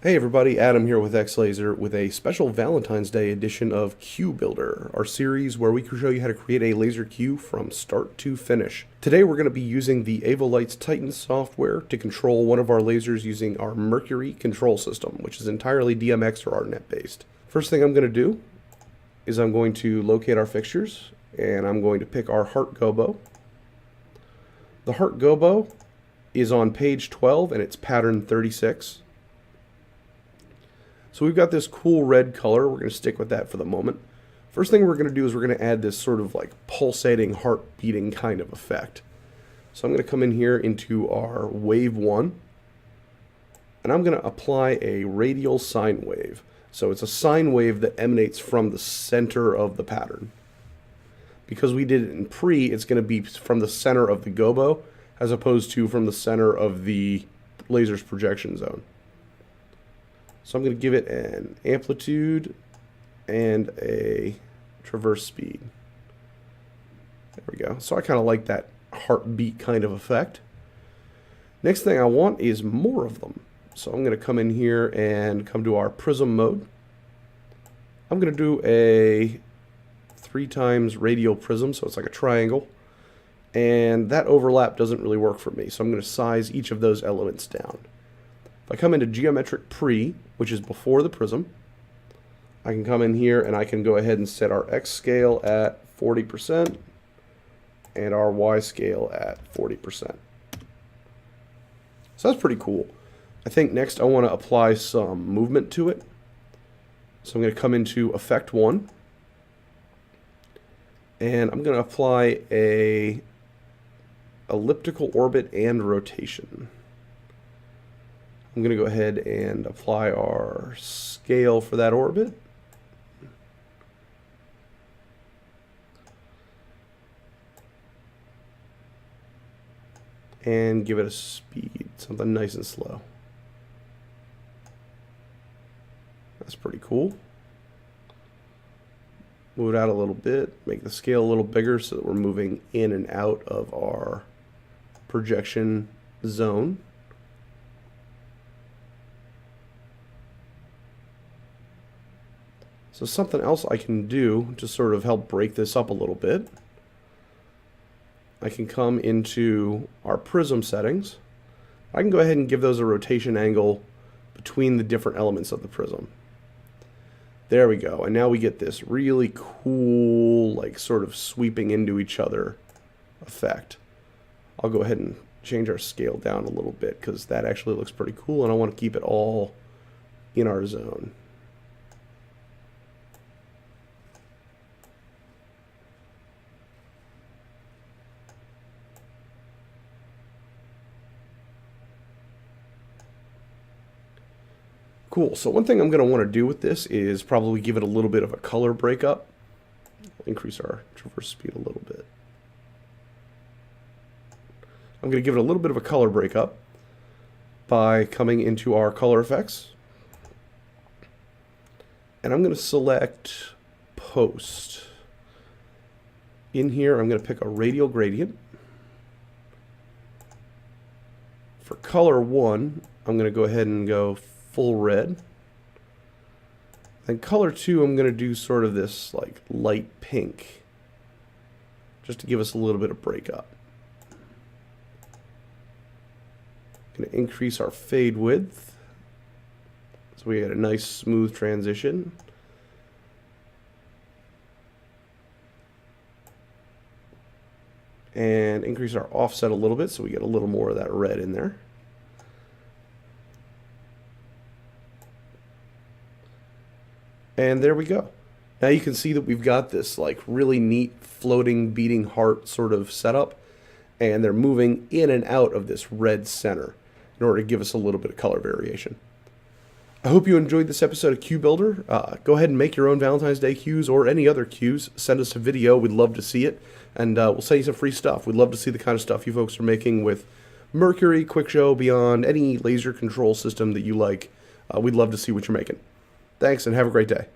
Hey everybody, Adam here with XLaser with a special Valentine's Day edition of Q Builder, our series where we can show you how to create a laser Q from start to finish. Today we're going to be using the Avolites Titan software to control one of our lasers using our Mercury control system, which is entirely DMX or ArtNet based. First thing I'm going to do is I'm going to locate our fixtures and I'm going to pick our heart gobo. The heart gobo is on page 12 and it's pattern 36. So we've got this cool red color. We're going to stick with that for the moment. First thing we're going to do is we're going to add this sort of like pulsating, heart beating kind of effect. So I'm going to come in here into our wave 1. And I'm going to apply a radial sine wave. So it's a sine wave that emanates from the center of the pattern. Because we did it in pre, it's going to be from the center of the gobo as opposed to from the center of the laser's projection zone. So I'm going to give it an amplitude and a traverse speed. There we go. So I kind of like that heartbeat kind of effect. Next thing I want is more of them. So I'm going to come in here and come to our Prism mode. I'm going to do a 3 times radial prism, so it's like a triangle. And that overlap doesn't really work for me, so I'm going to size each of those elements down. If I come into geometric pre, which is before the prism, I can come in here and I can go ahead and set our X scale at 40% and our Y scale at 40%. So that's pretty cool. I think next I want to apply some movement to it. So I'm going to come into Effect 1 and I'm going to apply a elliptical orbit and rotation. I'm going to go ahead and apply our scale for that orbit. And give it a speed, something nice and slow. That's pretty cool. Move it out a little bit, make the scale a little bigger so that we're moving in and out of our projection zone. So something else I can do to sort of help break this up a little bit, I can come into our prism settings. I can go ahead and give those a rotation angle between the different elements of the prism. There we go. And now we get this really cool, like sort of sweeping into each other effect. I'll go ahead and change our scale down a little bit because that actually looks pretty cool and I want to keep it all in our zone. Cool, so one thing I'm going to want to do with this is probably give it a little bit of a color breakup. Increase our traverse speed a little bit. I'm going to give it a little bit of a color breakup by coming into our color effects. And I'm going to select post. In here I'm going to pick a radial gradient. For color 1, I'm going to go ahead and go full red. Then color 2, I'm going to do sort of this like light pink, just to give us a little bit of breakup. Going to increase our fade width, so we get a nice smooth transition. And increase our offset a little bit, so we get a little more of that red in there. And there we go. Now you can see that we've got this like really neat floating beating heart sort of setup, and they're moving in and out of this red center in order to give us a little bit of color variation. I hope you enjoyed this episode of Q Builder. Go ahead and make your own Valentine's Day Qs or any other Qs. Send us a video. We'd love to see it. And we'll send you some free stuff. We'd love to see the kind of stuff you folks are making with Mercury, QuickShow, Beyond, any laser control system that you like. We'd love to see what you're making. Thanks, and have a great day.